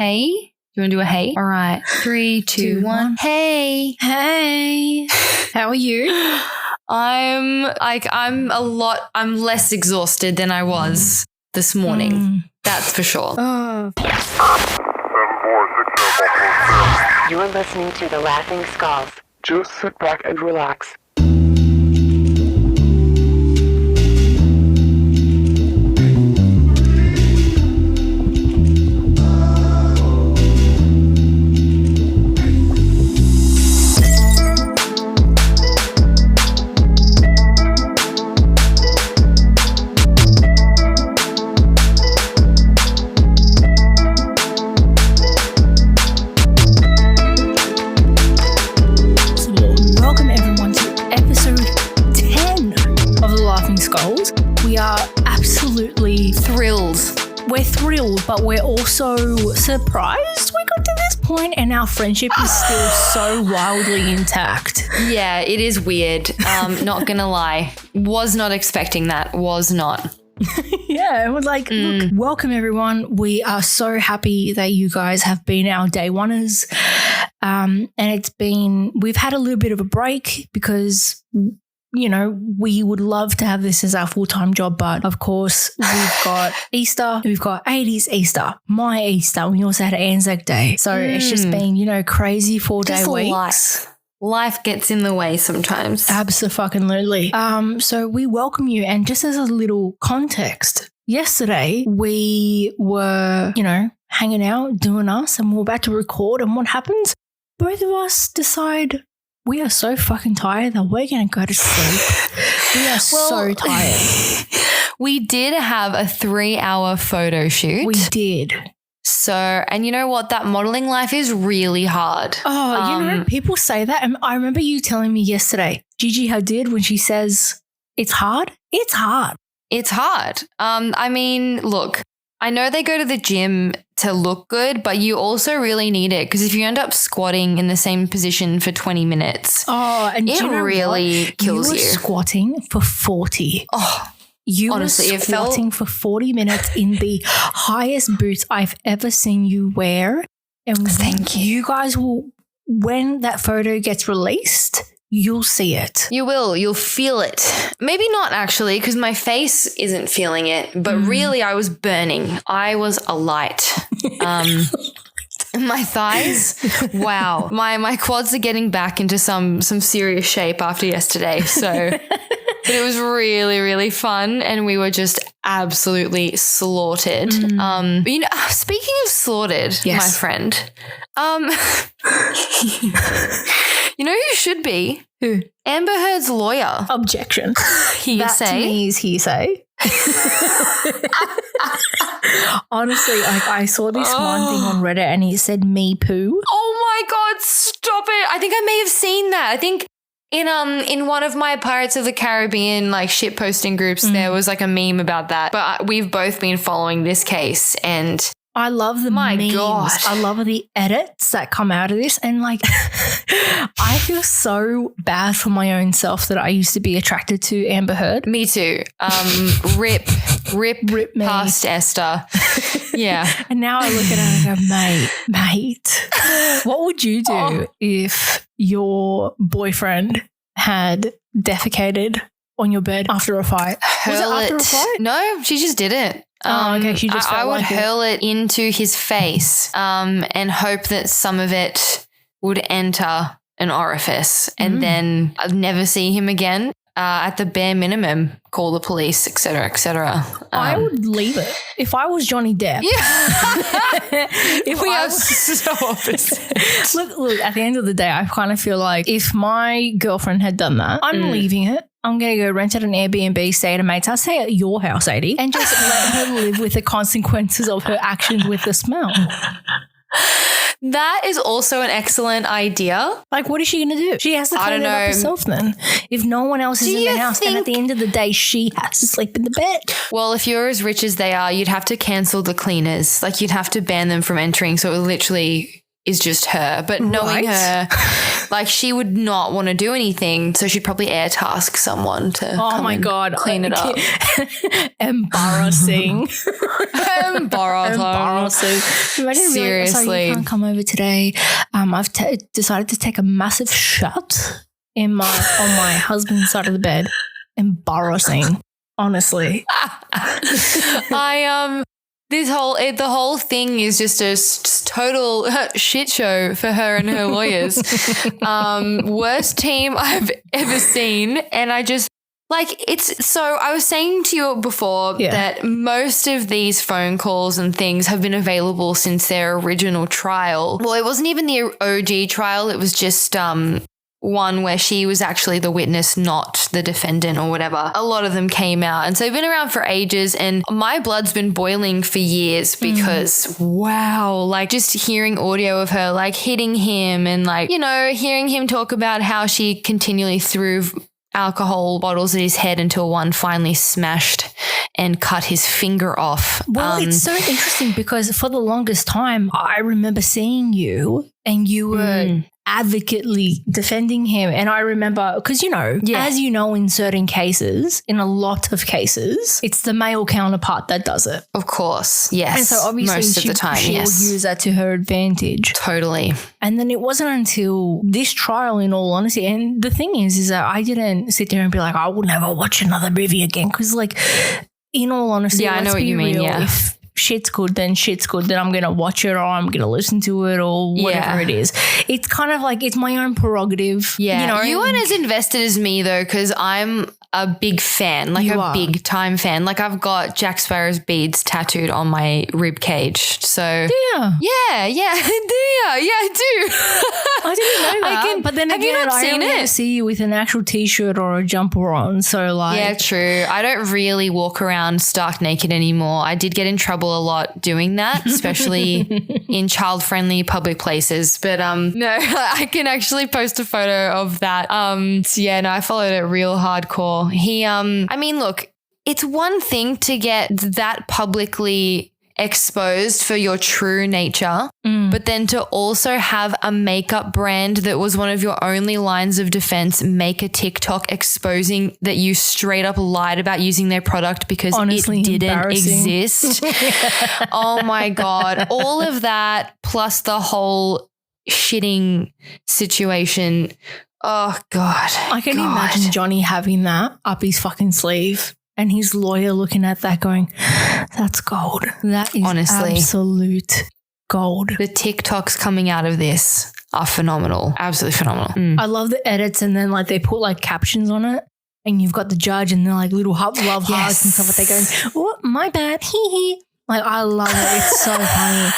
Hey? You want to do a hey? All right. 3, 2, 1. Hey. Hey. How are you? I'm less exhausted than I was this morning. That's for sure. Oh. You're listening to The Laughing Skulls. Just sit back and relax. We're thrilled, but we're also surprised we got to this point and our friendship is still so wildly intact. Yeah, it is weird. Not gonna lie. Was not expecting that. Was not. Yeah, we're like, look, welcome everyone. We are so happy that you guys have been our day oneers. And we've had a little bit of a break because we would love to have this as our full-time job, but of course we've got Easter, we've got 80s Easter, my Easter, we also had Anzac Day. So it's just been, crazy 4-day weeks. Life gets in the way sometimes. Absolutely. So we welcome you, and just as a little context, yesterday we were, hanging out, doing us, and we're about to record, and what happens? Both of us decide we are so fucking tired that we're going to go to sleep. We are so tired. We did have a 3-hour photo shoot. We did. So, and you know what? That modeling life is really hard. Oh, people say that. And I remember you telling me yesterday, Gigi Hadid, when she says it's hard, it's hard. It's hard. I mean, look, I know they go to the gym to look good, but you also really need it because if you end up squatting in the same position for 20 minutes, it really kills you. You were squatting for 40. Oh, you honestly, were squatting for 40 minutes in the highest boots I've ever seen you wear. And thank you. You guys will, when that photo gets released, you'll see it. You will. You'll feel it. Maybe not actually because my face isn't feeling it, but really I was burning. I was alight. My thighs, wow. My quads are getting back into some serious shape after yesterday. So but it was really, really fun and we were just absolutely slaughtered. But speaking of slaughtered, my friend, you know who should be? Who? Amber Heard's lawyer. Objection. Hearsay. That to me is hearsay. Honestly, I saw this one thing on Reddit and it said me poo. Oh my God, stop it. I think I may have seen that. I think in one of my Pirates of the Caribbean shit posting groups, there was a meme about that. But we've both been following this case and I love the memes. God. I love the edits that come out of this. And I feel so bad for my own self that I used to be attracted to Amber Heard. Me too. Rip me. Past Esther. Yeah. And now I look at her and go, mate, what would you do if your boyfriend had defecated on your bed after a fight? Was it after a fight? No, she just did it. Okay, she just I would hurl it into his face and hope that some of it would enter an orifice and then I'd never see him again. At the bare minimum, call the police, et cetera, et cetera. I would leave it. If I was Johnny Depp. Yeah. We are so opposite. Look, at the end of the day, I kind of feel like if my girlfriend had done that, I'm leaving it. I'm going to go rent at an Airbnb, stay at a mate's house, stay at your house, Adie, and just let her live with the consequences of her actions with the smell. That is also an excellent idea. What is she going to do? She has to clean it up herself then. If no one else is in the house, then at the end of the day, she has to sleep in the bed. Well, if you're as rich as they are, you'd have to cancel the cleaners. You'd have to ban them from entering. So it would literally is just her. But knowing her, like she would not want to do anything. So she'd probably air task someone to clean it up. Embarrassing. Embarrassing. Imagine Seriously. Sorry, you can't come over today. I've decided to take a massive shot on my husband's side of the bed. Embarrassing. Honestly. The whole thing is just a total shit show for her and her lawyers. Worst team I've ever seen. And I just I was saying to you before that most of these phone calls and things have been available since their original trial. Well, it wasn't even the OG trial. It was just, one where she was actually the witness, not the defendant or whatever. A lot of them came out. And so they've been around for ages and my blood's been boiling for years because wow, like just hearing audio of her like hitting him and like, you know, hearing him talk about how she continually threw alcohol bottles at his head until one finally smashed and cut his finger off. Well, it's so interesting because for the longest time, I remember seeing you and you were advocately defending him. And I remember, because, you know, as you know, in certain cases, in a lot of cases, it's the male counterpart that does it. Of course, yes. And so obviously most of the time, she will use that to her advantage. Totally. And then it wasn't until this trial, in all honesty, and the thing is that I didn't sit there and be like, I will never watch another movie again. Because like, in all honesty, I know what you mean, if shit's good, then I'm going to watch it or I'm going to listen to it or whatever it is. It's kind of like, it's my own prerogative. Yeah. You know, you weren't as invested as me though, because I'm a big fan, like big time fan. Like I've got Jack Sparrow's beads tattooed on my rib cage. So yeah, I do. I didn't know that. But then again, I don't want to see you with an actual t-shirt or a jumper on. So like, yeah, true. I don't really walk around stark naked anymore. I did get in trouble a lot doing that, especially in child-friendly public places. But no, I can actually post a photo of that. I followed it real hardcore. He, I mean, look, it's one thing to get that publicly exposed for your true nature, but then to also have a makeup brand that was one of your only lines of defense make a TikTok exposing that you straight up lied about using their product because honestly, it didn't exist. Oh my God. All of that plus the whole shitting situation. Oh God. I can imagine Johnny having that up his fucking sleeve and his lawyer looking at that going, that's gold. That is honestly absolute gold. The TikToks coming out of this are phenomenal. Absolutely phenomenal. I love the edits and then like they put like captions on it and you've got the judge and they're like little love hearts and stuff. They're going, oh, my bad. Hee hee. Like I love it. It's so funny.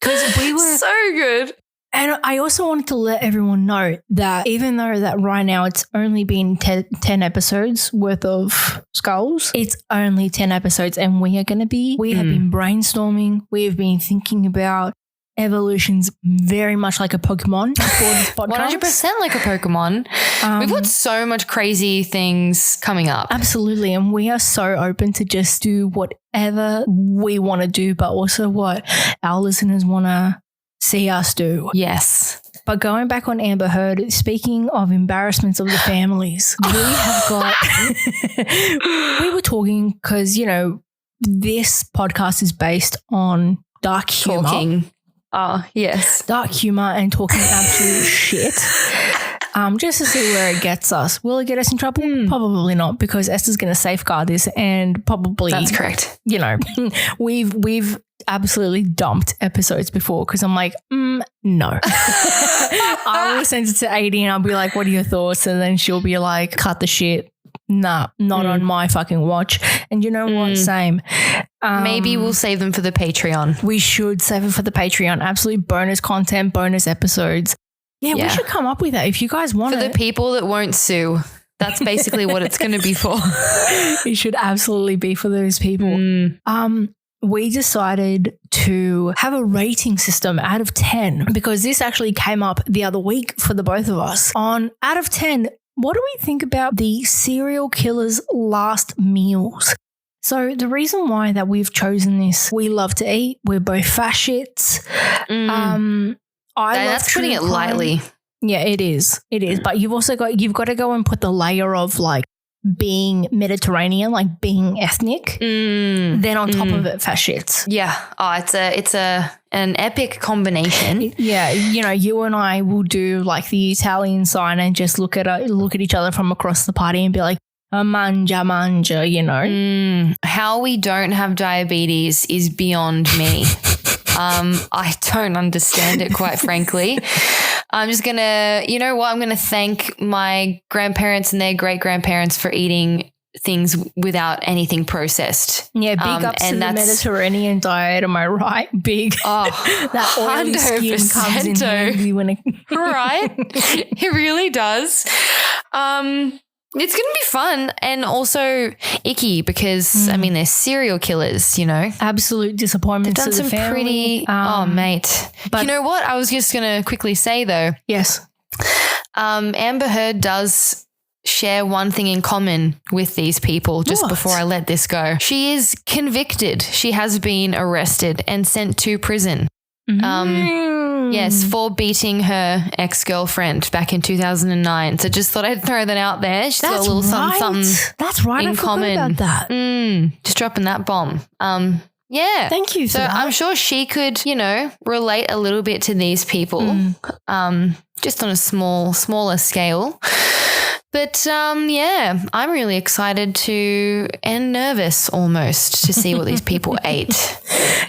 Because we were so good. And I also wanted to let everyone know that even though that right now it's only been 10 episodes worth of Skulls, it's only 10 episodes and we have been brainstorming. We have been thinking about evolutions very much like a Pokemon for this podcast. 100% like a Pokemon. We've got so much crazy things coming up. Absolutely. And we are so open to just do whatever we want to do, but also what our listeners want to see us do. Yes. But going back on Amber Heard, speaking of embarrassments of the families, we have got, we were talking because, you know, this podcast is based on dark humor. Dark humor and talking absolute shit. Just to see where it gets us. Will it get us in trouble? Probably not, because Esther's going to safeguard this and probably. That's correct. You know, we've absolutely dumped episodes before because I'm like, no. I will send it to AD and I'll be like, what are your thoughts? And then she'll be like, cut the shit. Nah, not on my fucking watch. And you know what? Same. Maybe we'll save them for the Patreon. We should save it for the Patreon. Absolute bonus content, bonus episodes. Yeah, we should come up with that if you guys want it. For the people that won't sue. That's basically what it's going to be for. It should absolutely be for those people. We decided to have a rating system out of 10 because this actually came up the other week for the both of us. On out of 10, what do we think about the serial killer's last meals? So the reason why that we've chosen this, we love to eat. We're both fascists. That's putting it lightly. Yeah, it is. It is. But you've got to go and put the layer of like being Mediterranean, like being ethnic. Then on top of it, fascists. Yeah. Oh, it's an epic combination. Yeah, you know, you and I will do like the Italian sign and just look at each other from across the party and be like, manja, you know. How we don't have diabetes is beyond me. I don't understand it, quite frankly. I'm just going to, you know what? I'm going to thank my grandparents and their great-grandparents for eating things without anything processed. Yeah, big ups to the Mediterranean diet, am I right? Big. Oh, that oily skin comes in handy when it... Right? It really does. It's going to be fun and also icky because, I mean, they're serial killers, you know. Absolute disappointment to the family. Mate. But you know what? I was just going to quickly say, though. Yes. Amber Heard does share one thing in common with these people just before I let this go. She is convicted. She has been arrested and sent to prison. Yes, for beating her ex-girlfriend back in 2009. So just thought I'd throw that out there. She's got a little something That's right. in common. About that. Just dropping that bomb. Yeah. Thank you for that. I'm sure she could, you know, relate a little bit to these people, just on a smaller scale. But, yeah, I'm really excited and nervous almost to see what these people ate.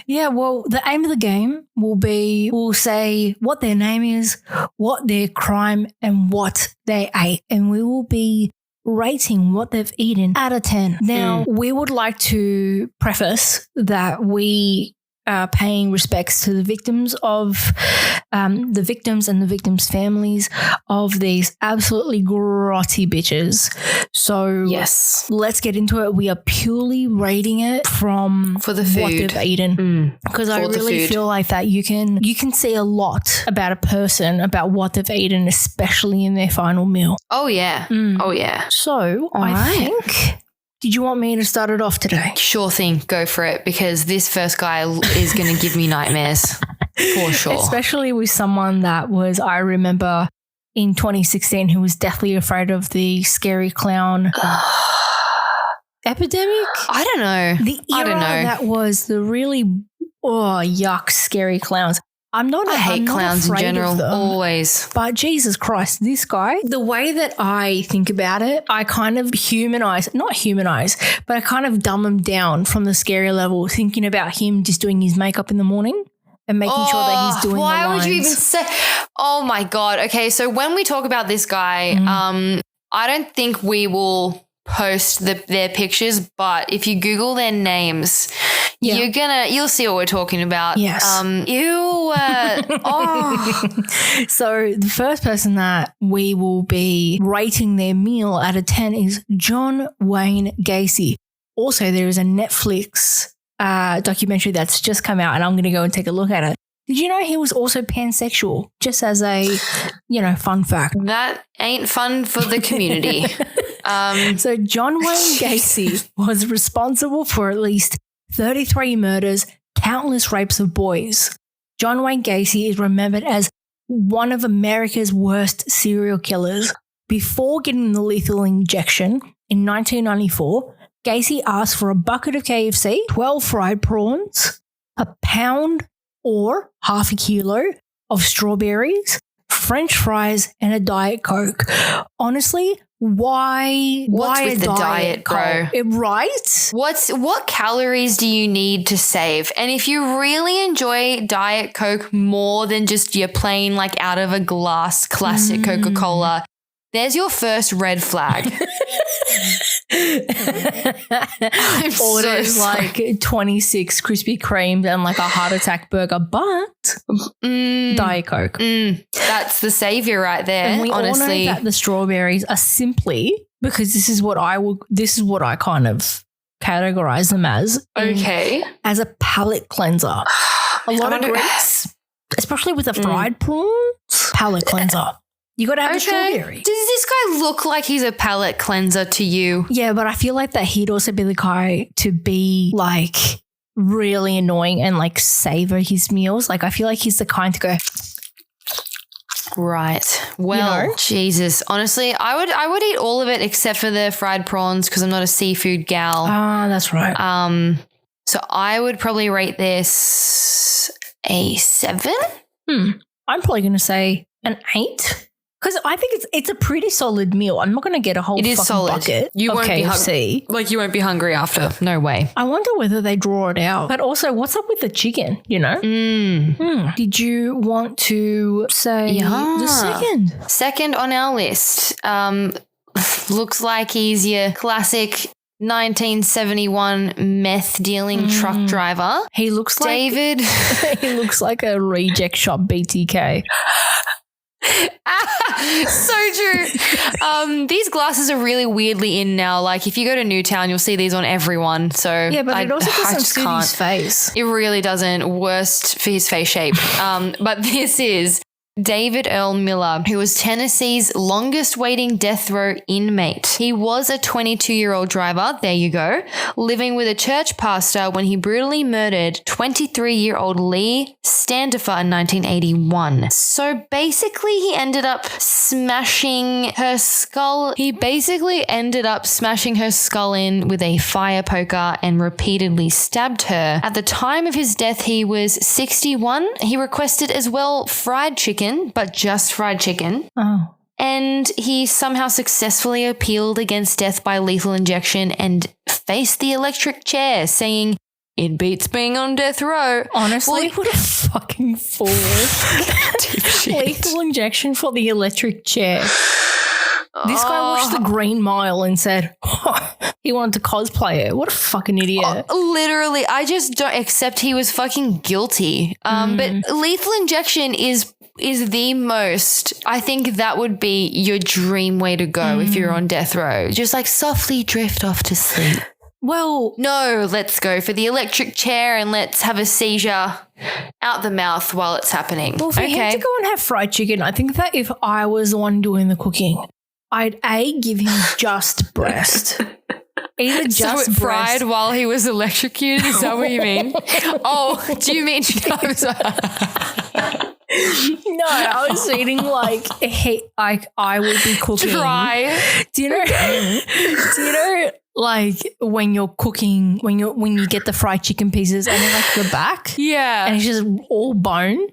Yeah, well, the aim of the game we'll say what their name is, what their crime, and what they ate. And we will be rating what they've eaten out of 10. Now, we would like to preface that we are paying respects to the victims and the victims' families of these absolutely grotty bitches. So yes, let's get into it. We are purely rating it for the food, what they've eaten, because I really feel like that you can see a lot about a person, about what they've eaten, especially in their final meal. Oh yeah, oh yeah. So I think. Did you want me to start it off today? Sure thing. Go for it, because this first guy is going to give me nightmares for sure. Especially with someone that was, I remember in 2016, who was deathly afraid of the scary clown epidemic. I don't know. The era that was the really, yuck, scary clowns. I hate clowns in general, always. But Jesus Christ, this guy, the way that I think about it, I kind of but I kind of dumb him down from the scary level, thinking about him just doing his makeup in the morning and making sure that he's doing the lines. Why would you even say? Oh my God. Okay, so when we talk about this guy, I don't think we will post their pictures, but if you Google their names, you'll see what we're talking about. Yes. So the first person that we will be rating their meal out of 10 is John Wayne Gacy. Also, there is a Netflix documentary that's just come out, and I'm going to go and take a look at it. Did you know he was also pansexual? Just as a, fun fact. That ain't fun for the community. So John Wayne Gacy was responsible for at least 33 murders, countless rapes of boys. John Wayne Gacy is remembered as one of America's worst serial killers. Before getting the lethal injection in 1994, Gacy asked for a bucket of KFC, 12 fried prawns, a pound or half a kilo of strawberries, French fries, and a Diet Coke. Honestly, why with the diet, bro? Right? What calories do you need to save? And if you really enjoy Diet Coke more than just your plain, like out of a glass classic Coca-Cola, there's your first red flag. Orders like 26 Krispy Kremes and like a heart attack burger, but Diet Coke. That's the savior right there. And we honestly all know that the strawberries are simply, because this is what I kind of categorize them as. Okay. As a palate cleanser. A lot of grease, especially with the fried prawns, palate cleanser. You got to have the strawberry. Does this guy look like he's a palate cleanser to you? Yeah, but I feel like that he'd also be the guy to be like really annoying and like savor his meals. Like I feel like he's the kind to go. Right. Well, Jesus. Honestly, I would eat all of it except for the fried prawns because I'm not a seafood gal. Ah, that's right. So I would probably rate this a 7. I'm probably going to say an 8 because I think it's a pretty solid meal. I'm not going to get a whole fucking bucket You of won't KFC. you won't be hungry after. No way. I wonder whether they draw it out. But also, what's up with the chicken, you know? Did you want to say the second? Second on our list. Looks like he's your classic 1971 meth dealing truck driver. He looks like David. He looks like a reject shop BTK. So true. These glasses are really weirdly in now. Like if you go to Newtown, you'll see these on everyone. So yeah, but it also doesn't suit his face. It really doesn't. Worst for his face shape. But this is David Earl Miller, who was Tennessee's longest waiting death row inmate. He was a 22-year-old driver, there you go, living with a church pastor when he brutally murdered 23-year-old Lee Standifer in 1981. So basically he ended up smashing her skull. in with a fire poker and repeatedly stabbed her. At the time of his death, he was 61. He requested as well fried chicken, but just fried chicken. Oh. And he somehow successfully appealed against death by lethal injection and faced the electric chair, saying, "It beats being on death row." Honestly, what a fucking fool. Lethal injection for the electric chair. This guy watched The Green Mile and said, he wanted to cosplay it. What a fucking idiot. Literally, I just don't accept he was fucking guilty. But lethal injection is the most, I think that would be your dream way to go if you're on death row. Just like softly drift off to sleep. Well, no, let's go for the electric chair and let's have a seizure out the mouth while it's happening. Well, for him to go and have fried chicken, I think that if I was the one doing the cooking, I'd give him just breast. Either just so it fried while he was electrocuted? Is that what you mean? Oh, do you mean? No, I was eating like I would be cooking. Dry. Do you know like when you're cooking, when you get the fried chicken pieces and then like the back? Yeah. And it's just all bone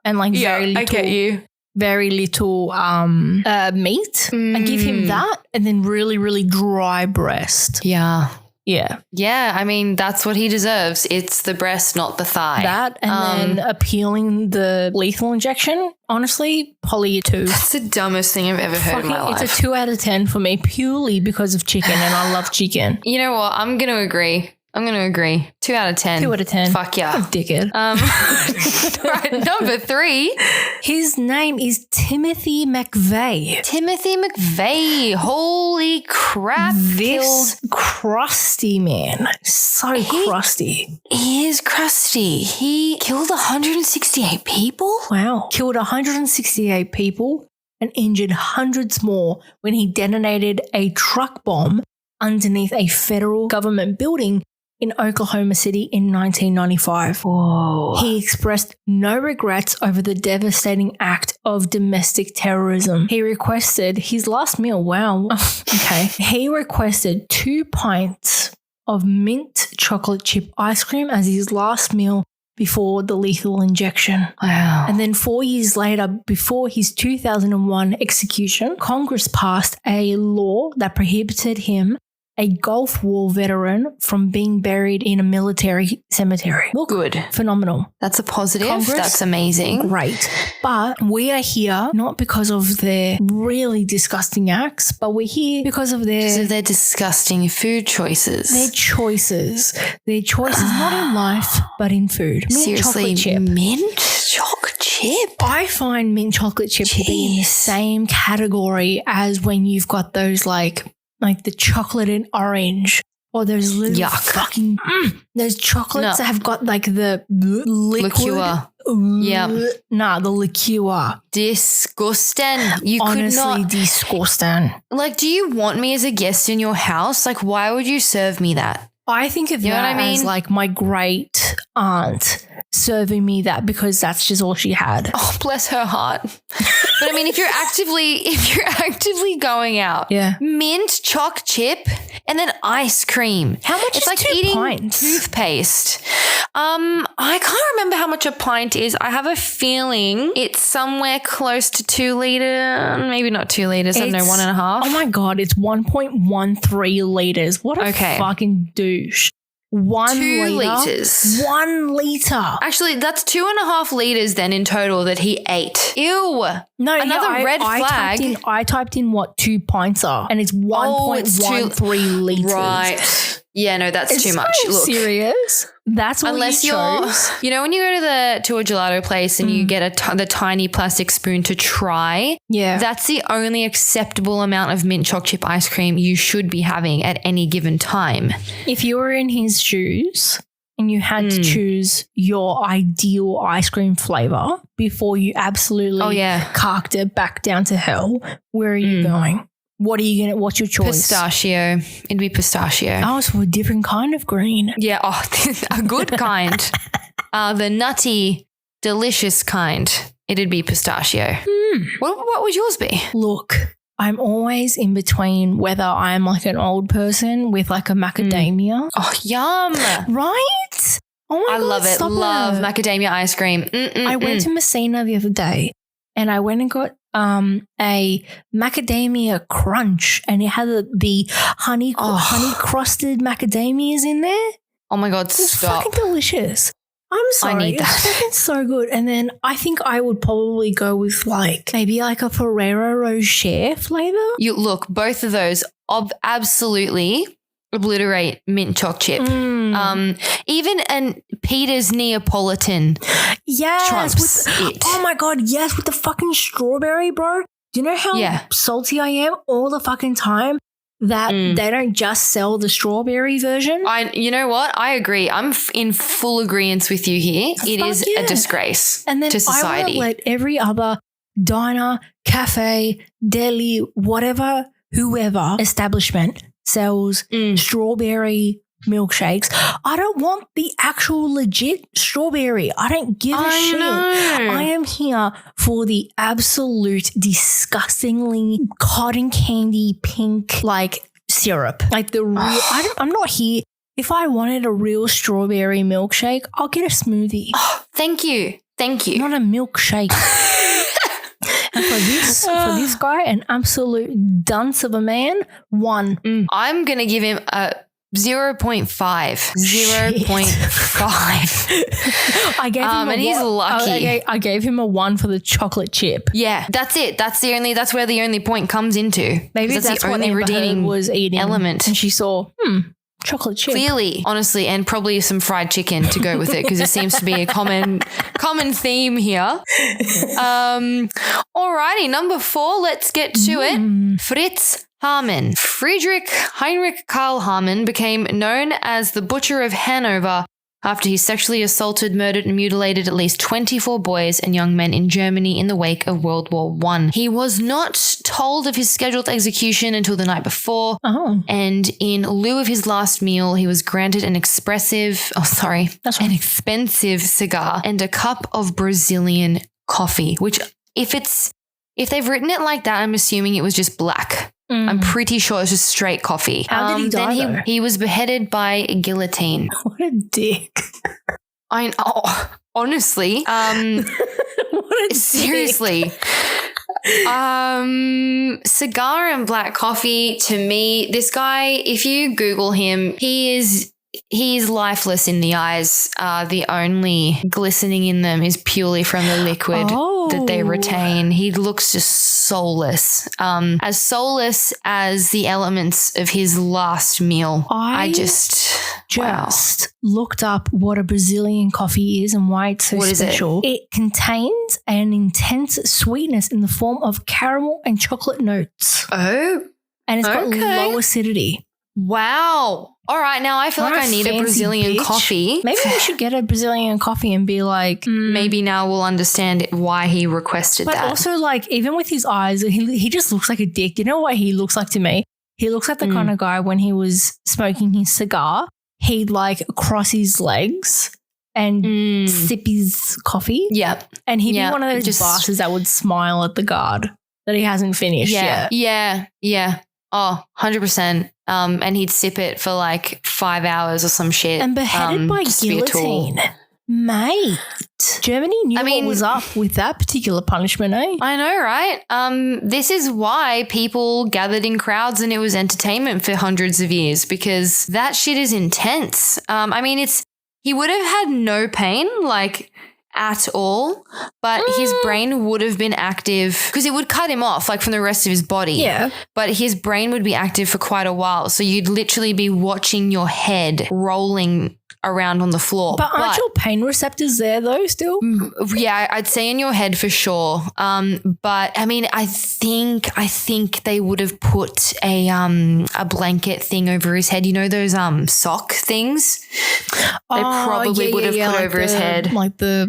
and like very little. I get you. Very little meat. I give him that and then really, really dry breast. Yeah. Yeah. Yeah. I mean, that's what he deserves. It's the breast, not the thigh. That and then appealing the lethal injection. Honestly, probably a 2. That's the dumbest thing I've ever heard in my life. It's a 2 out of 10 for me purely because of chicken and I love chicken. You know what? I'm going to agree. 2 out of 10. 2 out of 10. Fuck yeah. Dickhead. Right, number 3. His name is Timothy McVeigh. Timothy McVeigh. Holy crap. This crusty man. So crusty. He is crusty. He killed 168 people? Wow. Killed 168 people and injured hundreds more when he detonated a truck bomb underneath a federal government building in Oklahoma City in 1995. Whoa. He expressed no regrets over the devastating act of domestic terrorism. He requested his last meal. Wow. Okay. He requested 2 pints of mint chocolate chip ice cream as his last meal before the lethal injection. Wow. And then 4 years later, before his 2001 execution, Congress passed a law that prohibited him, a Gulf War veteran, from being buried in a military cemetery. Well, good. Phenomenal. That's a positive. Congress, that's amazing. Great. But we are here not because of their really disgusting acts, but we're here because of their disgusting food choices. Their choices. Their choices not in life, but in food. Mint Seriously, chocolate chip. Mint chocolate chip? I find mint chocolate chip to be in the same category as when you've got those like the chocolate and orange, or those little fucking those chocolates that have got like the liquid liqueur. Yeah. Nah, the liqueur. Disgusting. You Honestly, could not. disgusting. Like, do you want me as a guest in your house? Like, why would you serve me that? I think of You know that what I as mean? like my great aunt serving me that because that's just all she had. Oh, bless her heart. But I mean, if you're actively going out, Yeah. mint, choc chip, and then ice cream. How much It's is like 2 eating pints? toothpaste. I can't remember how much a pint is. I have a feeling it's somewhere close to 2 liters, maybe not 2 liters. I don't know, It's- 1.5. Oh my God, it's 1.13 liters. What a Okay. fucking douche. 1 2 liter. liters. 1 liter. Actually, that's 2.5 liters then in total that he ate. Ew. No, Another red flag. I typed in what 2 pints are, and it's 1.13 liters. Right. Yeah, no, that's too much. Are you Look, serious? That's what unless you you're, chose? you know, when you go to a gelato place and you get the tiny plastic spoon to try, Yeah. that's the only acceptable amount of mint choc chip ice cream you should be having at any given time. If you were in his shoes and you had to choose your ideal ice cream flavor before you absolutely carked it back down to hell, where are you going? What's your choice? Pistachio. It'd be pistachio. I was for a different kind of green. Yeah, a good kind. The nutty, delicious kind. It'd be pistachio. What would yours be? Look, I'm always in between whether I'm like an old person with like a macadamia. Oh, yum. Right? Oh my I God, love it. stop Love it. macadamia ice cream. I went to Messina the other day and I went and got a macadamia crunch and it had the honey crusted macadamias in there. Oh my God, It was stop. fucking delicious. I'm sorry. need that. It's fucking so good. And then I think I would probably go with like maybe like a Ferrero Rocher flavor. You look, both of those absolutely obliterate mint choc chip. Even an Peter's Neapolitan Yes. trumps it. Oh my God, yes, with the fucking strawberry, bro. Do you know how salty I am all the fucking time that they don't just sell the strawberry version? You know what? I agree. I'm in full agreement with you here. It Fuck is yeah. a disgrace And then to I society. want to let every other diner, cafe, deli, whatever, whoever establishment sells strawberry milkshakes. I don't want the actual legit strawberry. I don't give a shit. I am here for the absolute disgustingly cotton candy pink like syrup. Like the real I'm not here. If I wanted a real strawberry milkshake, I'll get a smoothie. Thank you. Not a milkshake. And for this guy, an absolute dunce of a man, 1. I'm going to give him a 0.5. 0.5. I gave him and he's lucky. I gave him a 1 for the chocolate chip. Yeah, that's it. That's where the only point comes into. Maybe that's that's the what only Amber redeeming Heard was eating element. and she saw chocolate chip. Clearly, honestly, and probably some fried chicken to go with it because it seems to be a common theme here. Alrighty, number 4, let's get to it. Fritz Hamann. Friedrich Heinrich Karl Hamann became known as the Butcher of Hanover after he sexually assaulted, murdered, and mutilated at least 24 boys and young men in Germany in the wake of World War I. He was not told of his scheduled execution until the night before, and in lieu of his last meal, he was granted an expensive cigar and a cup of Brazilian coffee, which if they've written it like that, I'm assuming it was just black. I'm pretty sure it's just straight coffee. How did he die, though? He was beheaded by guillotine. What a dick. Honestly, What a seriously. Cigar and black coffee, to me, this guy, if you Google him, he's lifeless in the eyes. The only glistening in them is purely from the liquid that they retain. He looks just soulless. As soulless as the elements of his last meal. I just looked up what a Brazilian coffee is and why it's so special. It contains an intense sweetness in the form of caramel and chocolate notes. Oh. And it's got low acidity. Wow. All right. Now I feel like I need a Brazilian coffee. Maybe we should get a Brazilian coffee and be like, maybe now we'll understand why he requested but that. also, like, even with his eyes, he just looks like a dick. You know what he looks like to me? He looks like the kind of guy when he was smoking his cigar, he'd like cross his legs and sip his coffee. Yeah. And he'd be one of those bastards that would smile at the guard that he hasn't finished yet. Yeah. Oh, 100%. And he'd sip it for like 5 hours or some shit. And beheaded by guillotine. Mate. Germany knew what was up with that particular punishment, eh? I know, right? This is why people gathered in crowds and it was entertainment for hundreds of years, because that shit is intense. He would have had no pain, like, at all, but his brain would have been active because it would cut him off, like, from the rest of his body. Yeah. But his brain would be active for quite a while. So you'd literally be watching your head rolling around on the floor. But aren't your pain receptors there though still? Yeah, I'd say in your head for sure. But I mean, I think they would have put a blanket thing over his head. You know those sock things? They probably would have put over his head. Like I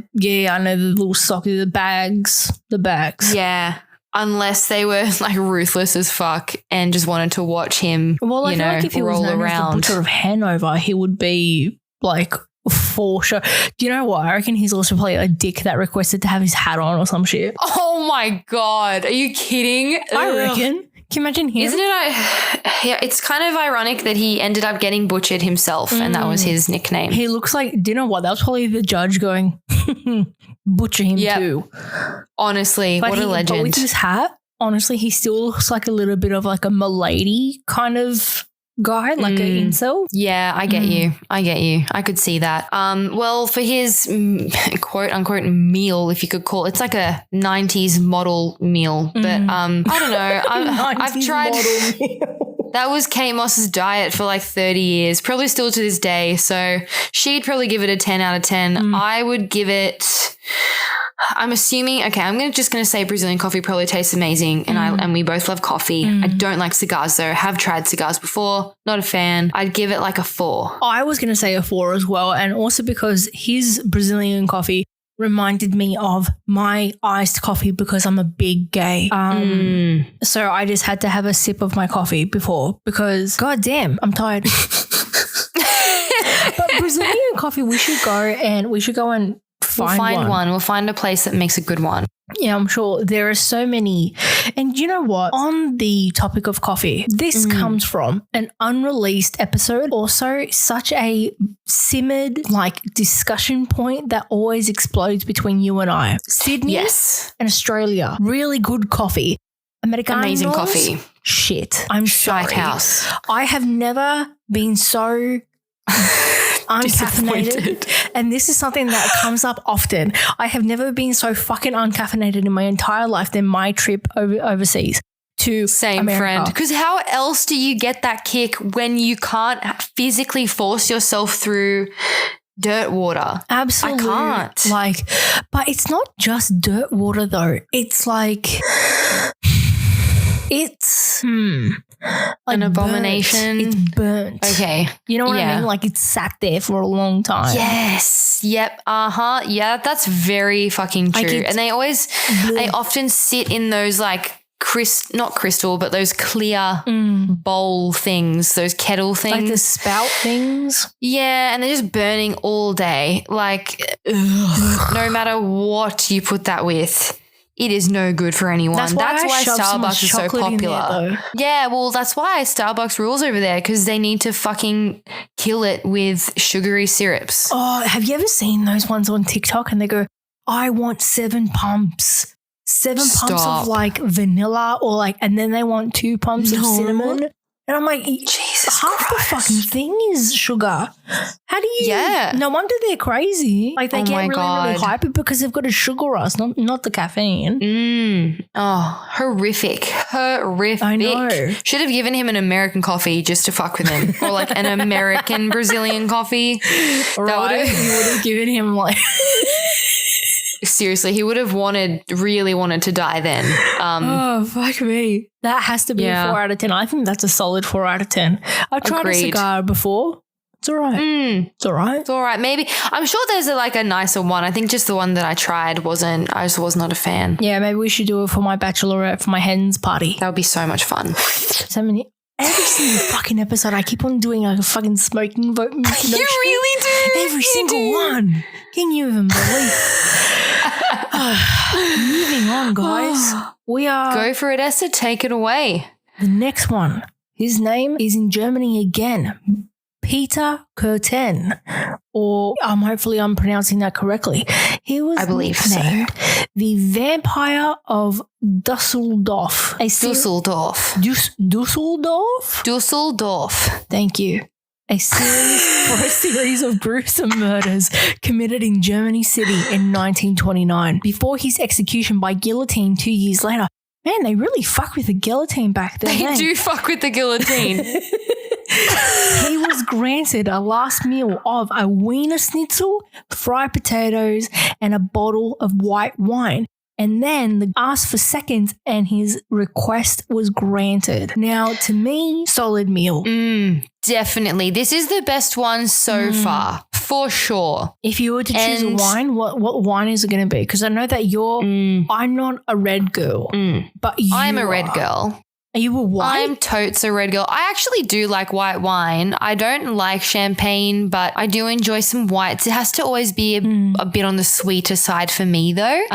know the little socky, the bags. Yeah. Unless they were like ruthless as fuck and just wanted to watch him, well, I feel like if he was known as the Butcher of Hanover, he would be like for sure. Do you know what? I reckon he's also probably a dick that requested to have his hat on or some shit. Oh my God. Are you kidding? I reckon. Can you imagine him? Isn't it? Yeah, it's kind of ironic that he ended up getting butchered himself and that was his nickname. He looks like, do you know what? That was probably the judge going, butcher him too. Honestly, what a legend. But with his hat, honestly, he still looks like a little bit of like a milady kind of guy, like an incel. Yeah, I get you. I could see that. Well, for his quote unquote meal, if you could call it, it's like a 90s model meal. But I don't know. I've tried. That was Kate Moss's diet for like 30 years, probably still to this day. So she'd probably give it a 10 out of 10. I would give it, I'm assuming, okay, I'm just going to say Brazilian coffee probably tastes amazing and we both love coffee. I don't like cigars though. Have tried cigars before. Not a fan. I'd give it like a 4. I was going to say a 4 as well. And also because his Brazilian coffee reminded me of my iced coffee because I'm a big gay. So I just had to have a sip of my coffee before because goddamn, I'm tired. But Brazilian coffee, we should go and find one. We'll find a place that makes a good one. Yeah, I'm sure there are so many. And you know what? On the topic of coffee, this comes from an unreleased episode. Also, such a simmered like discussion point that always explodes between you and I. Sydney and Australia. Really good coffee. Americanos, amazing coffee. Shit. I'm sorry. House. I have never been so uncaffeinated, and this is something that comes up often. I have never been so fucking uncaffeinated in my entire life than my trip overseas to America. Friend, because how else do you get that kick when you can't physically force yourself through dirt water? Absolutely. I can't. Like, but it's not just dirt water though. It's like it's like an abomination. It's burnt. Okay. You know what I mean? Like it's sat there for a long time. Yes. Yep. Yeah, that's very fucking true. Like and they often sit in those like not crystal, but those clear bowl things, those kettle things. Like the spout things. Yeah, and they're just burning all day. Like, no matter what you put that with, it is no good for anyone. That's why Starbucks is so popular. Yeah, well, that's why Starbucks rules over there, because they need to fucking kill it with sugary syrups. Oh, have you ever seen those ones on TikTok and they go, I want 7 pumps. 7 pumps of like vanilla or like, and then they want 2 pumps of cinnamon. And I'm like, Jesus half Christ. the fucking thing is sugar. How do you? Yeah. No wonder they're crazy. Like they get really God. hyper because they've got to sugar us, not the caffeine. Oh, horrific. I know. Should have given him an American coffee just to fuck with him, or like an American Brazilian coffee. Right. You would have given him like seriously, he would have really wanted to die then. Oh, fuck me. That has to be a 4 out of 10. I think that's a solid 4 out of 10. I've tried a cigar before. It's all right. It's all right. It's all right. Maybe. I'm sure there's a nicer one. I think just the one that I tried I just was not a fan. Yeah, maybe we should do it for my bachelorette, for my hen's party. That would be so much fun. Every single fucking episode, I keep on doing a fucking smoking vote. You really do. Every single one. Can you even believe? Moving on, guys. We are. Go for it, Esther. Take it away. The next one. His name is in Germany again. Peter Curtin, or hopefully I'm pronouncing that correctly. He was nicknamed the Vampire of Dusseldorf. Dusseldorf? Thank you. A series of gruesome murders committed in Germany City in 1929 before his execution by guillotine 2 years later. Man, they really fuck with the guillotine back then. They do fuck with the guillotine. He was granted a last meal of a Wiener Schnitzel, fried potatoes, and a bottle of white wine. And then asked for seconds and his request was granted. Now, to me, solid meal. Definitely. This is the best one so far, for sure. If you were to choose a wine, what wine is it going to be? Because I know that I'm not a red girl, but I'm a red girl. Are you a white? I'm totes a red girl. I actually do like white wine. I don't like champagne, but I do enjoy some whites. It has to always be a bit on the sweeter side for me though.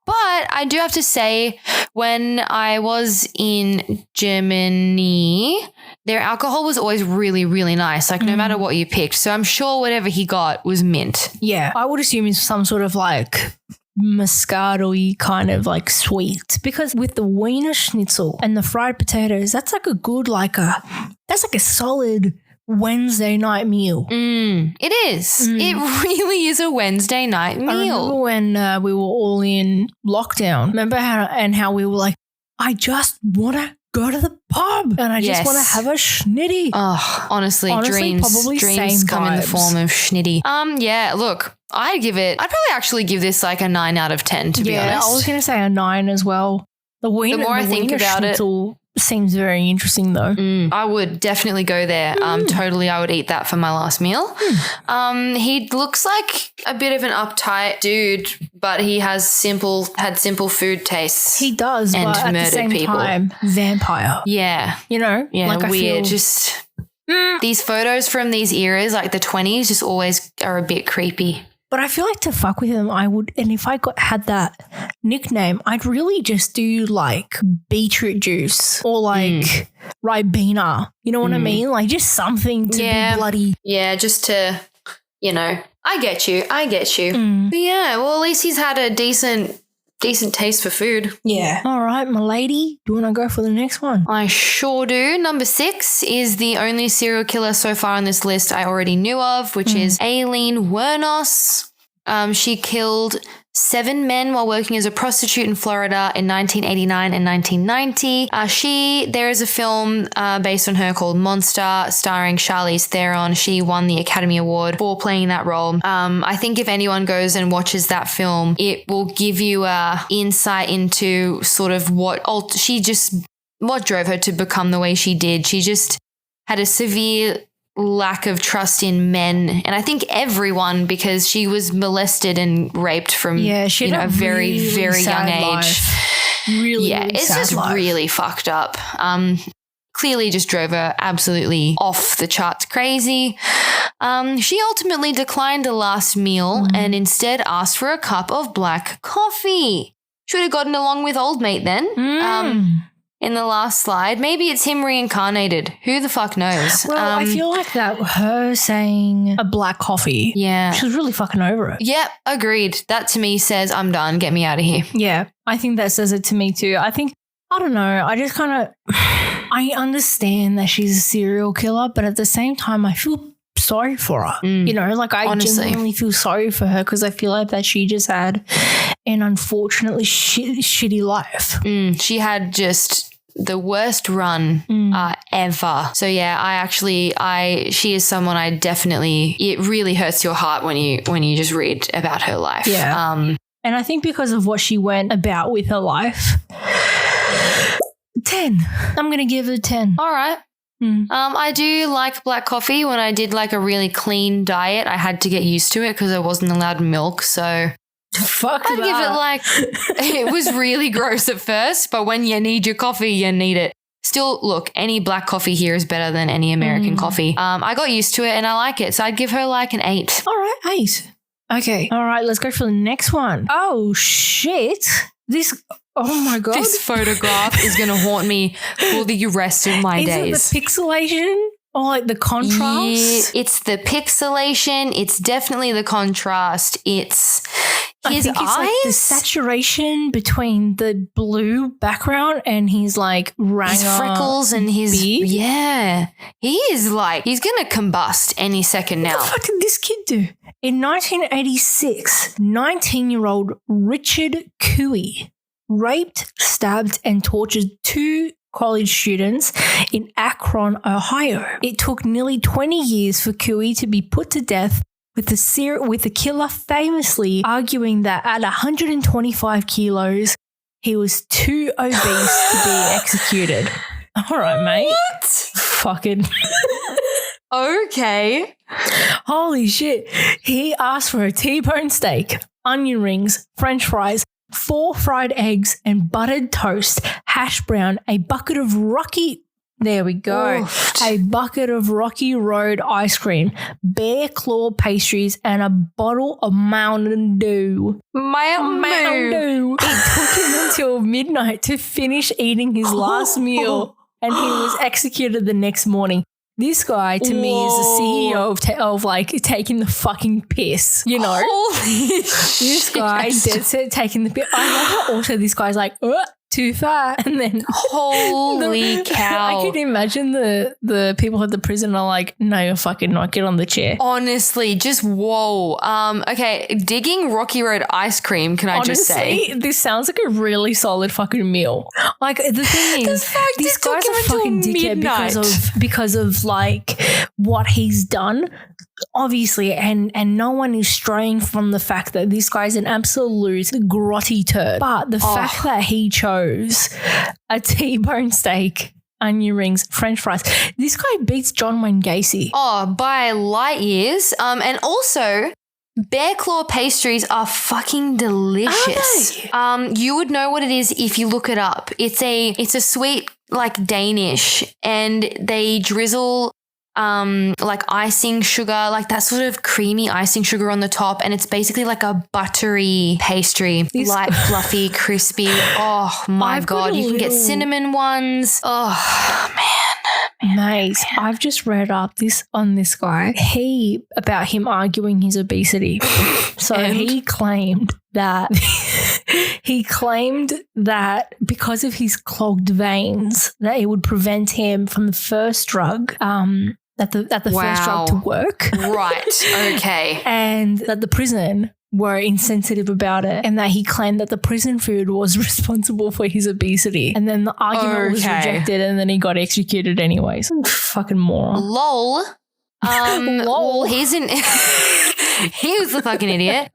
But I do have to say, when I was in Germany, their alcohol was always really, really nice, like no matter what you picked. So I'm sure whatever he got was mint. Yeah, I would assume it's some sort of like Moscato-y kind of like sweet, because with the Wiener Schnitzel and the fried potatoes, that's like a good that's like a solid Wednesday night meal. It is. It really is a Wednesday night meal. I remember when we were all in lockdown. Remember how we were like, I just want to go to the pub and I just want to have a schnitty. Oh, honestly dreams come in the form of schnitty. Yeah, look, I'd probably actually give this like a 9 out of 10 to be honest. Yeah, I was going to say a 9 as well. The more I think about it, seems very interesting though. I would definitely go there. Totally, I would eat that for my last meal. He looks like a bit of an uptight dude, but he had simple food tastes. He does, and but at the same time, vampire. Yeah. You know? Yeah, like weird. Just these photos from these eras, like the 20s, just always are a bit creepy. But I feel like to fuck with him, I would, and if I had that nickname, I'd really just do like beetroot juice or like Ribena. You know what I mean? Like just something to be bloody. Yeah, just to, I get you. But yeah, well, at least he's had a decent taste for food. Yeah. All right, my lady. Do you want to go for the next one? I sure do. Number 6 is the only serial killer so far on this list I already knew of, which is Aileen Wuornos. She killed 7 men while working as a prostitute in Florida in 1989 and 1990. There is a film based on her called Monster, starring Charlize Theron. She won the Academy Award for playing that role. I think if anyone goes and watches that film, it will give you a insight into sort of what drove her to become the way she did. She just had a severe lack of trust in men, and I think everyone, because she was molested and raped from she had a very, really very young age. Really, it's just life. Really fucked up. Clearly just drove her absolutely off the charts crazy. She ultimately declined a last meal and instead asked for a cup of black coffee. Should have gotten along with old mate then. In the last slide. Maybe it's him reincarnated. Who the fuck knows? Well, I feel like that her saying a black coffee. Yeah. She was really fucking over it. Yep, agreed. That to me says, I'm done. Get me out of here. Yeah, I think that says it to me too. I don't know. I just kind of, I understand that she's a serial killer, but at the same time, I feel sorry for her. I genuinely feel sorry for her because I feel like that she just had an unfortunately shitty life. She had just the worst run ever. So yeah, she is someone it really hurts your heart when you just read about her life. Yeah. And I think because of what she went about with her life, 10. I'm going to give it a 10. All right. I do like black coffee. When I did like a really clean diet, I had to get used to it because I wasn't allowed milk. So Fuck I'd give it like, it was really gross at first, but when you need your coffee, you need it. Still, look, any black coffee here is better than any American coffee. I got used to it and I like it. So I'd give her like an 8. All right, 8. Okay. All right, let's go for the next one. Oh, shit. Oh my God. This photograph is going to haunt me for the rest of my days. Is it the pixelation or like the contrast? Yeah, it's the pixelation. It's definitely the contrast. It's his eyes. Like the saturation between the blue background and his like his freckles and his beard. Yeah. He is like, he's going to combust any second now. What the fuck did this kid do? In 1986, 19-year-old Richard Cooey raped, stabbed, and tortured 2 college students in Akron, Ohio. It took nearly 20 years for Cooey to be put to death, with the killer famously arguing that at 125 kilos, he was too obese to be executed. All right, mate. What? Fucking... Okay. Holy shit. He asked for a T-bone steak, onion rings, French fries, 4 fried eggs and buttered toast, hash brown, a bucket of Rocky Road ice cream, Bear Claw pastries, and a bottle of Mountain Dew. Mountain Dew. It took him until midnight to finish eating his last meal, and he was executed the next morning. This guy, to me, is the CEO of like taking the fucking piss, you know? Holy This guy dead set taking the piss. I love how also this guy's like, too far. And then holy cow. I can imagine the people at the prison are like, no, you're fucking not. Get on the chair. Honestly, just whoa. Okay, digging Rocky Road ice cream, can I just say? This sounds like a really solid fucking meal. Like the thing is, this guy's a fucking dickhead because of like what he's done. Obviously, and no one is straying from the fact that this guy's an absolute grotty turd. But the fact that he chose a T-bone steak, onion rings, French fries, this guy beats John Wayne Gacy. Oh, by light years. And also, Bear Claw pastries are fucking delicious. Are they? You would know what it is if you look it up. It's a sweet like Danish, and they drizzle like icing sugar, like that sort of creamy icing sugar on the top, and it's basically like a buttery pastry, light, fluffy, crispy. Oh my God, you can get cinnamon ones. Oh man. Mate, I've just read up on this guy, about him arguing his obesity. So he claimed that because of his clogged veins, that it would prevent him from the first drug, that the first drug to work. Right. Okay. And that the prison were insensitive about it, and that he claimed that the prison food was responsible for his obesity. And then the argument was rejected, and then he got executed anyways. Fucking moron. Lol. Lol. He was the fucking idiot.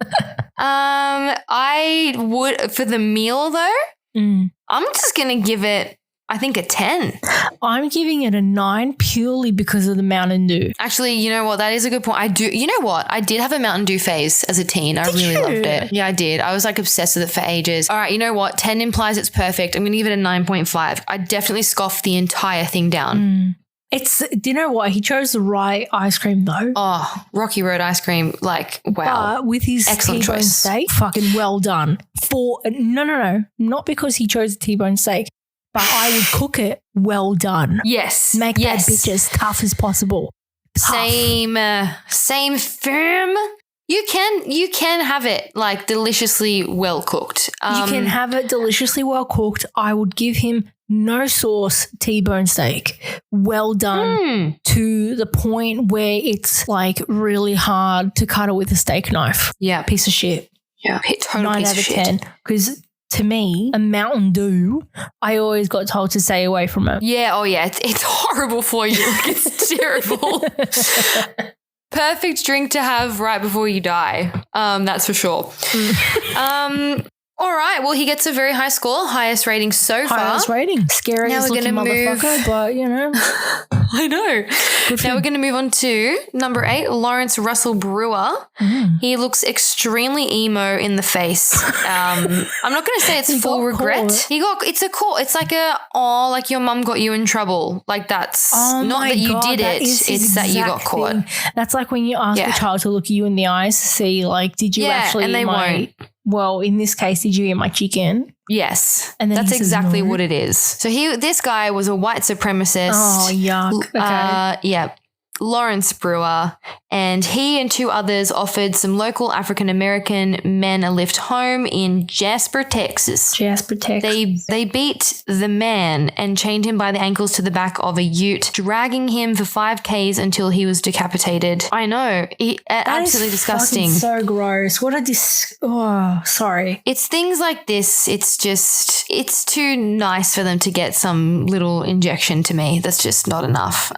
I would, for the meal though, I'm just going to give it, I think, a 10. I'm giving it a 9 purely because of the Mountain Dew. Actually, you know what? That is a good point. You know what? I did have a Mountain Dew phase as a teen. I really loved it. Yeah, I did. I was like obsessed with it for ages. All right, you know what? 10 implies it's perfect. I'm going to give it a 9.5. I definitely scoffed the entire thing down. Do you know what? He chose the right ice cream though. Oh, Rocky Road ice cream. Like, wow. With his excellent T-bone choice. steak, fucking well done. No. Not because he chose the T-bone steak, but I would cook it well done. Yes. Make that bitch as tough as possible. Same firm. You can have it like deliciously well cooked. You can have it deliciously well cooked. I would give him no sauce T-bone steak. Well done to the point where it's like really hard to cut it with a steak knife. Yeah. Piece of shit. Yeah. Total 9 piece out of shit. 10. Because to me, a Mountain Dew, I always got told to stay away from it. Yeah. Oh yeah. It's horrible for you. It's terrible. Perfect drink to have right before you die. That's for sure. All right. Well, he gets a very high score, highest rating so far. Highest rating. Scariest looking motherfucker, but you know. I know. Now we're going to move on to number 8, Lawrence Russell Brewer. He looks extremely emo in the face. I'm not going to say it's full regret. It's like like your mum got you in trouble. Like that's not that you did it. It's that you got caught. That's like when you ask a child to look you in the eyes to see like, did you actually and they won't. Well, in this case, did you eat my chicken? Yes. And then that's exactly no. what it is. So this guy was a white supremacist. Oh, yuck. Okay. Yeah. Lawrence Brewer, and he and 2 others offered some local African-American men a lift home in Jasper, Texas. They beat the man and chained him by the ankles to the back of a ute, dragging him for 5 Ks until he was decapitated. I know. Absolutely disgusting. So gross. What a oh, sorry. It's things like this. It's too nice for them to get some little injection to me. That's just not enough.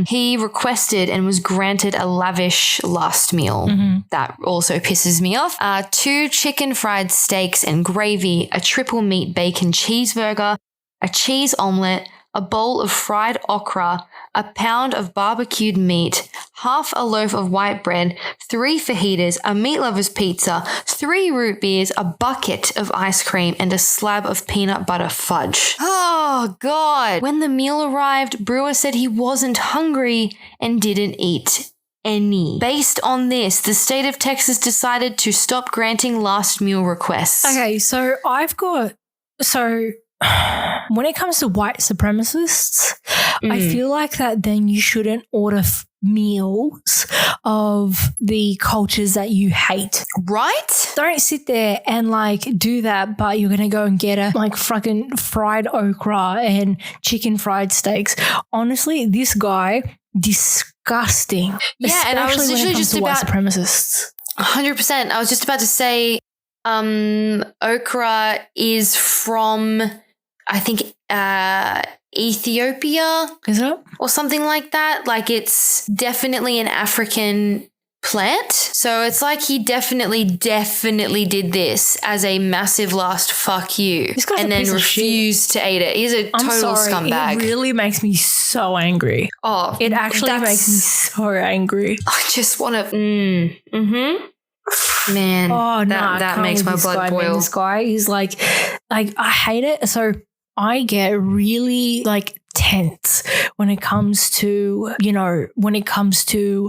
He requested and was granted a lavish last meal. That also pisses me off. 2 chicken fried steaks and gravy, a triple meat bacon cheeseburger, a cheese omelette, a bowl of fried okra, a pound of barbecued meat, half a loaf of white bread, 3 fajitas, a meat lover's pizza, 3 root beers, a bucket of ice cream, and a slab of peanut butter fudge. Oh, God. When the meal arrived, Brewer said he wasn't hungry and didn't eat any. Based on this, the state of Texas decided to stop granting last meal requests. Okay, so when it comes to white supremacists, I feel like that then you shouldn't order meals of the cultures that you hate. Right? Don't sit there and like do that, but you're going to go and get a like fucking fried okra and chicken fried steaks. Honestly, this guy, disgusting. Yeah, and I was literally just about white supremacists. 100%. I was just about to say okra is from, I think, Ethiopia. Is it? Or something like that. Like it's definitely an African plant. So it's like he definitely did this as a massive last fuck you. This guy's and then refused to eat it. He's a total scumbag. It really makes me so angry. Oh, it actually makes me so angry. I just want to. Man, that makes my blood boil. Man, this guy is like I hate it. So I get really like tense when it comes to,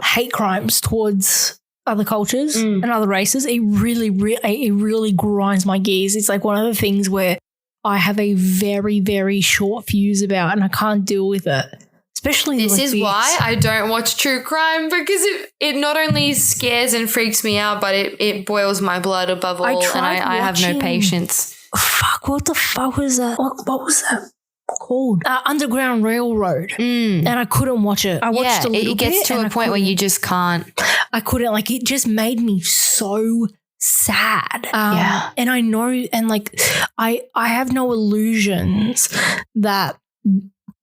hate crimes towards other cultures and other races. It really grinds my gears. It's like one of the things where I have a very, very short fuse about and I can't deal with it. Especially this is why I don't watch true crime, because it not only scares and freaks me out, but it boils my blood above all, and I have no patience. Fuck, what the fuck was that? What was that called? Underground Railroad. And I couldn't watch it. I watched a little bit. It gets to a point where you just can't. I couldn't. Like, it just made me so sad. And I know, and like, I have no illusions that,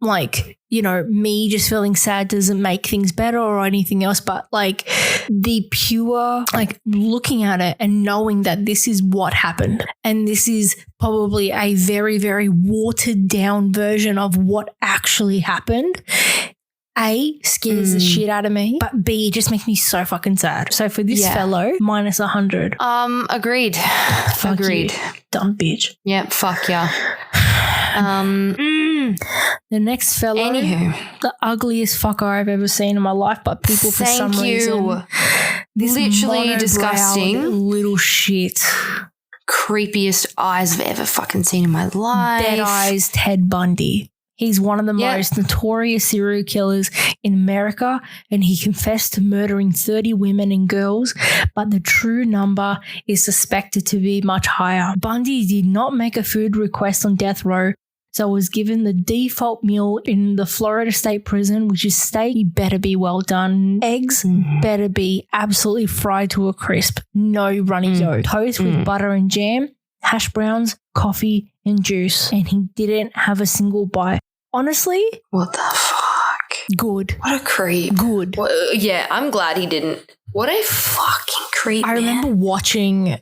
like, me just feeling sad doesn't make things better or anything else, but like the pure, like looking at it and knowing that this is what happened and this is probably a very, very watered down version of what actually happened, A, scares the shit out of me, but B, it just makes me so fucking sad. So for this fellow, minus 100. Agreed. Agreed. You, dumb bitch. Yep, fuck yeah. The next fellow, anywho, the ugliest fucker I've ever seen in my life, but people for some reason, this literally disgusting little shit, creepiest eyes I've ever fucking seen in my life. Dead eyes, Ted Bundy. He's one of the most notorious serial killers in America, and he confessed to murdering 30 women and girls, but the true number is suspected to be much higher. Bundy did not make a food request on death row, so was given the default meal in the Florida State Prison, which is steak, better be well done. Eggs better be absolutely fried to a crisp. No runny yolk. Toast with butter and jam, hash browns, coffee and juice. And he didn't have a single bite. Honestly, what the fuck? Good. What a creep. Good. Well, yeah, I'm glad he didn't. What a fucking creep, I remember watching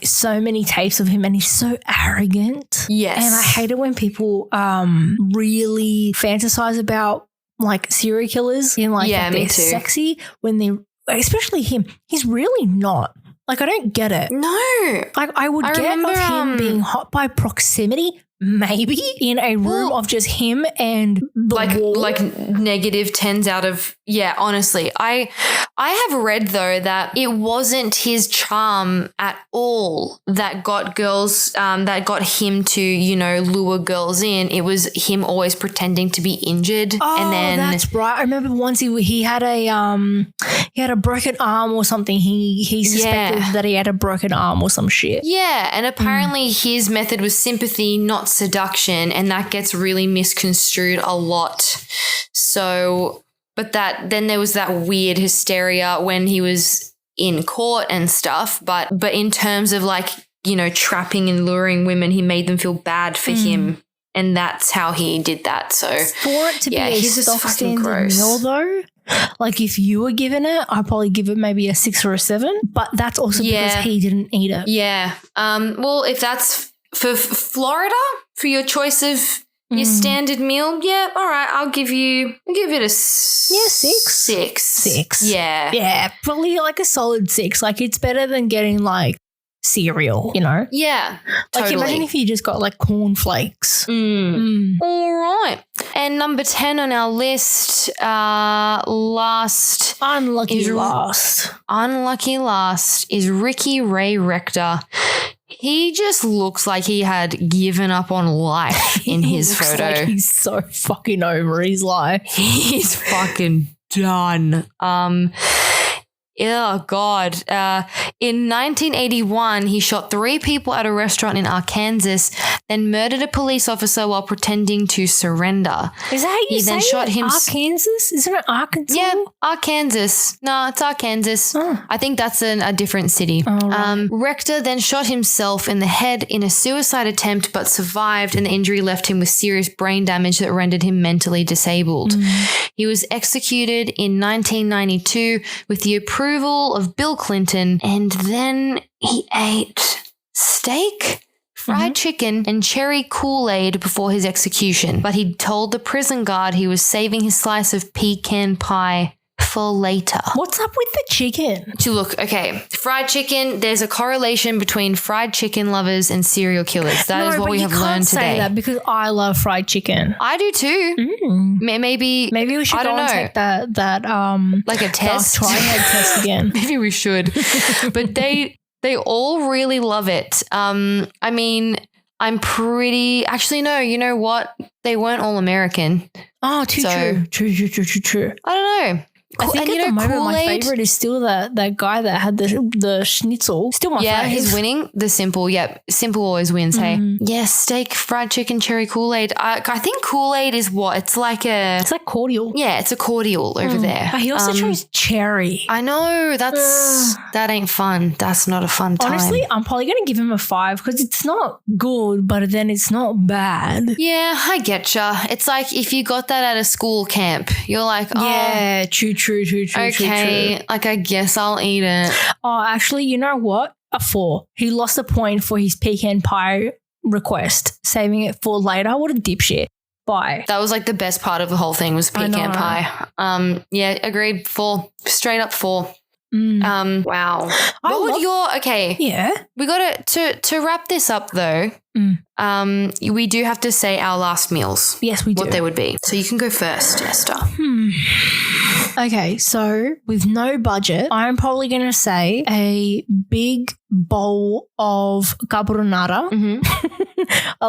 so many tapes of him, and he's so arrogant. Yes. And I hate it when people really fantasize about like serial killers in like Yeah, that me they're too. sexy when they, especially him. He's really not. Like, I don't get it. No. Like, I would get remember, of him being hot by proximity, maybe in a room of just him and the wall. Like negative 10s out of, yeah, honestly. I have read though that it wasn't his charm at all that got girls, that got him to, you know, lure girls in. It was him always pretending to be injured. Oh, and then that's right. I remember once he had a broken arm or something. He suspected that he had a broken arm or some shit. Yeah, and apparently his method was sympathy, not seduction, and that gets really misconstrued a lot. So, but then there was that weird hysteria when he was in court and stuff, but in terms of like, you know, trapping and luring women, he made them feel bad for him, and that's how he did that. So for it to be a stock standard meal though, like if you were given it, I'd probably give it maybe a 6 or a 7, but that's also because he didn't eat it. Yeah. Well, if that's for Florida, for your choice of your standard meal, yeah, all right, I'll give it a 6. 6. Yeah. Yeah, probably like a solid 6. Like it's better than getting like cereal, you know? Yeah, Like totally. imagine if you just got like cornflakes. All right. And number 10 on our list, unlucky last is Ricky Ray Rector. He just looks like he had given up on life in his photo. Like he's so fucking over his life. He's fucking done. Oh, God. In 1981, he shot 3 people at a restaurant in Arkansas, then murdered a police officer while pretending to surrender. Is that how you say shot it? him. Arkansas? Isn't it Arkansas? Yeah, Arkansas. No, it's Arkansas. Oh. I think that's a different city. Oh, right. Rector then shot himself in the head in a suicide attempt but survived, and the injury left him with serious brain damage that rendered him mentally disabled. He was executed in 1992 with the approval of Bill Clinton, and then he ate steak, fried chicken, and cherry Kool-Aid before his execution. But he told the prison guard he was saving his slice of pecan pie for later. What's up with the chicken? Okay, fried chicken, there's a correlation between fried chicken lovers and serial killers. That is what we have learned today. You can't say that because I love fried chicken. I do too. Maybe we should go and take that like a test. Triad test again. Maybe we should. But they all really love it. I mean, I'm pretty, actually no, you know what? They weren't all American. Oh, true. I don't know. I think at the moment my favorite is still that guy that had the schnitzel. Still my favorite. Yeah, he's winning the simple. Yep, simple always wins. Hey, yeah, steak, fried chicken, cherry Kool-Aid. I think Kool-Aid is what? It's like cordial. Yeah, it's a cordial over there. But he also chose cherry. I know that ain't fun. That's not a fun time. Honestly, I'm probably gonna give him a 5 because it's not good, but then it's not bad. Yeah, I getcha. It's like if you got that at a school camp, you're like, oh, yeah, true. Okay, like I guess I'll eat it. Oh, actually, you know what? A 4. He lost a point for his pecan pie request, saving it for later. What a dipshit. Bye. That was like the best part of the whole thing was pecan pie. Yeah, agreed. 4. Straight up 4. Wow. Yeah. We got to wrap this up though. We do have to say our last meals. Yes, we do. What they would be. So you can go first, Esther. Okay, so with no budget, I'm probably going to say a big bowl of carbonara. I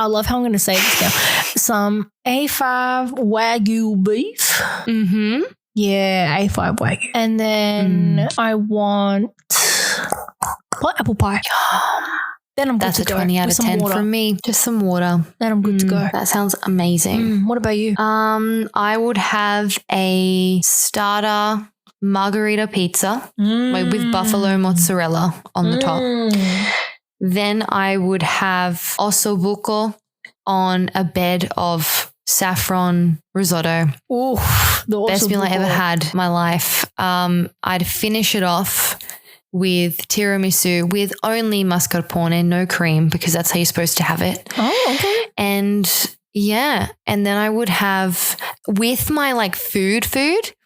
love how I'm going to say this now. Some A5 Wagyu beef. Yeah, A5 Wagyu. And then I want apple pie. Then I'm good to go. That's a 20 out of 10 from me. Just some water. Then I'm good to go. That sounds amazing. What about you? I would have a starter margarita pizza with buffalo mozzarella on the top. Then I would have ossobuco on a bed of saffron risotto. Ooh, Best meal I ever had in my life. I'd finish it off with tiramisu with only mascarpone, no cream, because that's how you're supposed to have it. Oh, okay. And yeah, and then I would have with my like food,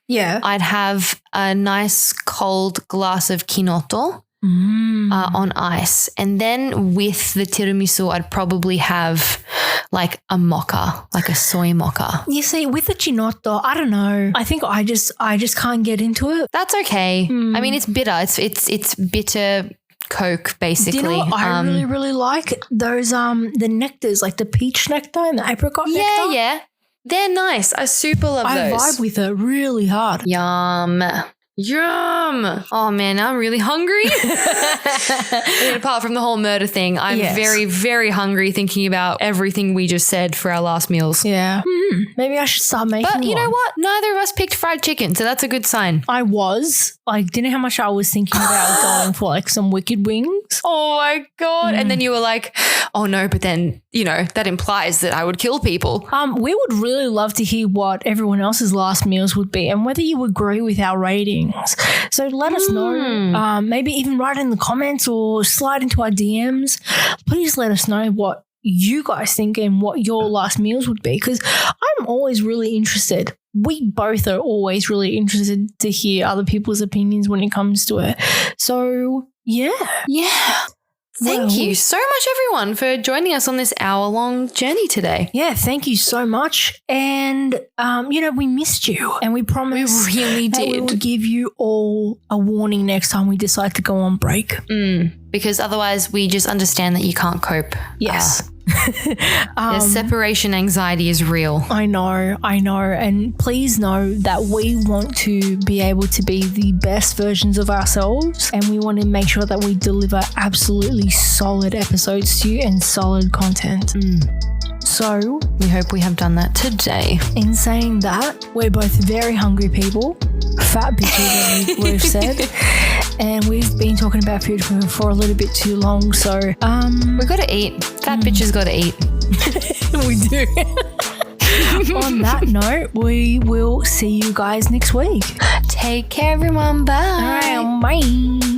Yeah. I'd have a nice cold glass of kinotto on ice. And then with the tiramisu, I'd probably have like a mocha, like a soy mocha. You see, with the chinotto, I don't know. I think I just can't get into it. That's okay. I mean, it's bitter. It's bitter Coke, basically. Do you know what I really like? Those the nectars, like the peach nectar and the apricot nectar. Yeah. They're nice. I super love I those. vibe with it really hard. Yum. Oh, man, I'm really hungry. I mean, apart from the whole murder thing, I'm very, very hungry thinking about everything we just said for our last meals. Yeah. Maybe I should start making But you one. know what? Neither of us picked fried chicken, so that's a good sign. I was. Like, do you know how much I was thinking about going for like some wicked wings? Oh, my God. And then you were like, oh, no, but then, you know, that implies that I would kill people. We would really love to hear what everyone else's last meals would be and whether you agree with our ratings. So let us know. Maybe even write in the comments or slide into our DMs. Please let us know what you guys think and what your last meals would be, because I'm always really interested. We both are always really interested to hear other people's opinions when it comes to it. So, yeah. Thank you so much, everyone, for joining us on this hour-long journey today. Yeah, thank you so much. And, we missed you, and we promised We really that we did. would give you all a warning next time we decide to go on break. Because otherwise we just understand that you can't cope. Yes. The separation anxiety is real. I know. And please know that we want to be able to be the best versions of ourselves, and we want to make sure that we deliver absolutely solid episodes to you and solid content. So, We hope we have done that today. in saying that, we're both very hungry people, fat bitches, as we've said, and we've been talking about food for a little bit too long. So, We got to eat. Fat bitches got to eat. we do. On that note, we will see you guys next week. Take care, everyone. Bye. All right, bye.